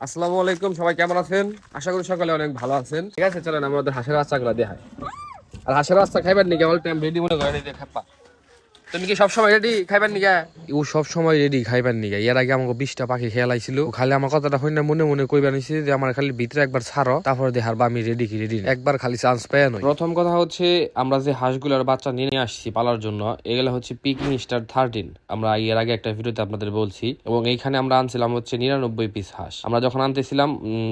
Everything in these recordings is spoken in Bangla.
আসসালামু আলাইকুম, সবাই কেমন আছেন? আশা করি সকালে অনেক ভালো আছেন। ঠিক আছে, চলেন আমাদের হাঁসের বাচ্চাগুলো দেখাই। আর হাঁসের বাচ্চা খাইবেন নি কেবল টাইম রেডি মনে করেন, এই যে খাপ্পা। তুমি কি সবসময় রেডি খাইবেন নি? ও সব সময় রেডি খাইবেন নি। এর আগে আমাকে 20টা পাখি খেলাইছিল, খালি আমার কথাটা হই না মনে মনে কইবা নিছি যে আমার খালি ভিতরে একবার ছাড়ো, তারপর দেখার বা আমি রেডি কি রেডি একবার খালি চান্স পায় নয়। প্রথম কথা হচ্ছে, আমরা যে হাঁসগুলোর বাচ্চা নিয়ে আসছি পালার জন্য, এগুলো হচ্ছে পিকিং স্টার 13। আমরা এর আগে একটা ভিডিওতে আপনাদের বলছি, এবং এইখানে আমরা আনছিলাম হচ্ছে 99 পিস হাঁস। আমরা যখন আনতেছিলাম,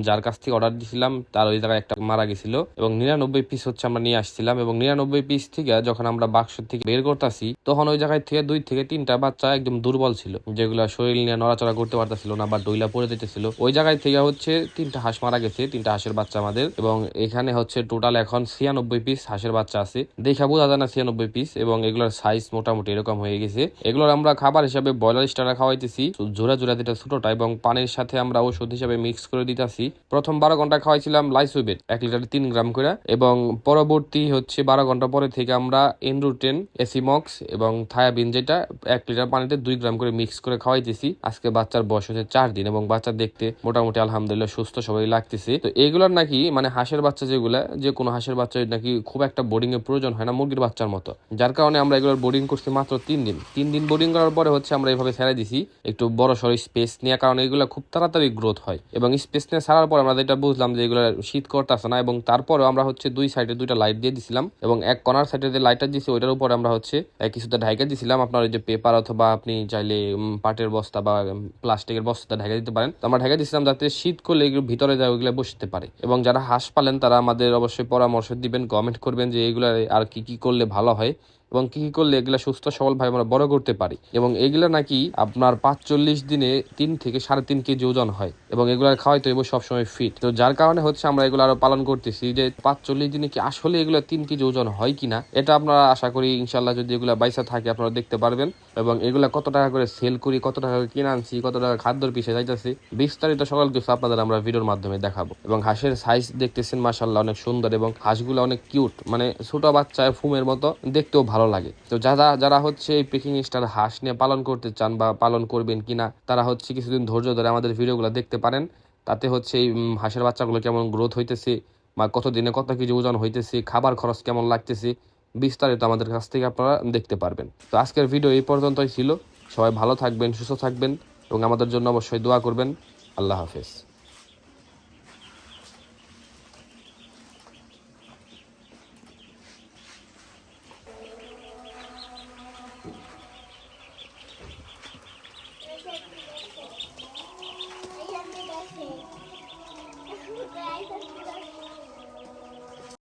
যার কাছ থেকে অর্ডার দিছিলাম তার ওই জায়গায় একটা মারা গেছিল, এবং 99 পিস হচ্ছে আমরা নিয়ে আসছিলাম। এবং 99 পিস থেকে যখন আমরা বাক্স থেকে বের করতেছি, তখন ওই জায়গায় থেকে 2 থেকে 3টা বাচ্চা একদম দুর্বল ছিল, যেগুলো শরীর নিয়ে নড়াচড়া করতে পারতেছিল না বা ডইলা পড়ে যেতেছিল। ওই জায়গায় থেকে হচ্ছে 3টা হাঁস মারা গেছে, 3টা হাঁসের বাচ্চা আমাদের। এবং এখানে হচ্ছে টোটাল এখন 96 পিস হাঁসের বাচ্চা আছে। দেখা বোঝা যায় না 96 পিস, এবং এগুলোর সাইজ মোটামুটি এরকম হয়ে গেছে। এগুলোর আমরা খাবার হিসাবে ব্রয়লার স্টার খাওয়াইতেছি, জোড়া জোড়া যেটা ছোটটা, এবং পানির সাথে আমরা ওষুধ হিসাবে মিক্স করে দিতেছি। প্রথম 12 ঘন্টা খাওয়াইছিলাম লাইসোবেট 1 লিটারে 3 গ্রাম করে, এবং পরবর্তী হচ্ছে 12 ঘন্টা পরে থেকে আমরা এনরুটেন, এসিমক্স এবং থায়াবিন, যেটা 1 লিটার পানিতে 2 গ্রাম করে মিক্স করে খাওয়াইতেছি। আজকে বাচ্চার বয়স হচ্ছে 4 দিন, এবং বাচ্চা দেখতে মোটামুটি আলহামদুলিল্লাহ সুস্থ সবাই লাগতেছে। তো এগুলোর নাকি মানে হাঁসের বাচ্চা যেগুলা, যে কোনো হাঁসের বাচ্চা নাকি খুব একটা বোর্ডিং এর প্রয়োজন হয় না মুরগির বাচ্চার মতো, যার কারণে আমরা এগুলোর বোর্ডিং করছি মাত্র 3 দিন বোর্ডিং করার পরে হচ্ছে আমরা এইভাবে ছেড়ে দিছি একটু বড় সড়ো স্পেস নেওয়ার কারণে এগুলো খুব তাড়াতাড়ি গ্রোথ হয়। এবং স্পেস নিয়ে ছাড়ার পর আমরা যেটা বুঝলাম যে এগুলো শীত করতেছে না, এবং তারপরেও আমরা হচ্ছে 2 সাইডে 2টা লাইট দিয়ে দিছিলাম, এবং এক কর্নার সাইডে যে লাইটটা দিছি ওইটার উপর আমরা হচ্ছে কিছুটা ঢাইকা দিছিলাম। আপনার ওই যে পেপার অথবা আপনি চাইলে পাটের বস্তা বা প্লাস্টিকের বস্তা ঢাকা দিতে পারেন। তো আমরা ঢাকা দিছিলাম যাতে শীত করলে এগুলো ভিতরে যায় ওইগুলো বসতে পারে। এবং যারা হাঁস পালেন তারা আমাদের অবশ্যই পরামর্শ দিবেন, কমেন্ট করবেন যে এগুলো আর কি কি করলে ভালো হয়, এবং কি কি করলে এগুলা সুস্থ সবল ভাবে আমরা বড় করতে পারি। এবং এগুলা নাকি আপনার 45 দিনে 3 থেকে 3.5 কেজি ওজন হয়, এবং এগুলা খাওয়াইতে হইব সবসময় ফিট। তো যার কারণে হচ্ছে আমরা এগুলো আরো পালন করতেছি যে 45 দিনে কি আসলে এগুলো 3 কেজি ওজন হয় কিনা, এটা আপনারা আশা করি ইনশাল্লাহ যদি এগুলা বাইসা থাকে আপনারা দেখতে পারবেন। এবং এগুলা কত টাকা করে সেল করি, কত টাকা করে কিনে আনছি, কত টাকা খাদ্যর পিছিয়ে যাইতেছি, বিস্তারিত সকল কিছু আপনাদের আমরা ভিডিওর মাধ্যমে দেখাবো। এবং হাঁসের সাইজ দেখতেছেন মাশাআল্লাহ অনেক সুন্দর, এবং হাঁসগুলো অনেক কিউট, মানে ছোট বাচ্চা ফুমের মতো দেখতেও ভালো লাগে। তো যারা হচ্ছে এই পেকিং স্টার হাঁস নিয়ে পালন করতে চান বা পালন করবেন কিনা, তারা হচ্ছে কিছুদিন ধৈর্য ধরে আমাদের ভিডিওগুলো দেখতে পারেন। তাতে হচ্ছে এই হাঁসের বাচ্চাগুলো কেমন গ্রোথ হইতেছে বা কত দিনে কত কেজি ওজন হইতেছে, খাবার খরচ কেমন লাগতেছে, বিস্তারিত আমাদের কাছ থেকে আপনারা দেখতে পারবেন। তো আজকের ভিডিও এই পর্যন্তই ছিল। সবাই ভালো থাকবেন, সুস্থ থাকবেন, এবং আমাদের জন্য অবশ্যই দোয়া করবেন। আল্লাহ হাফেজ।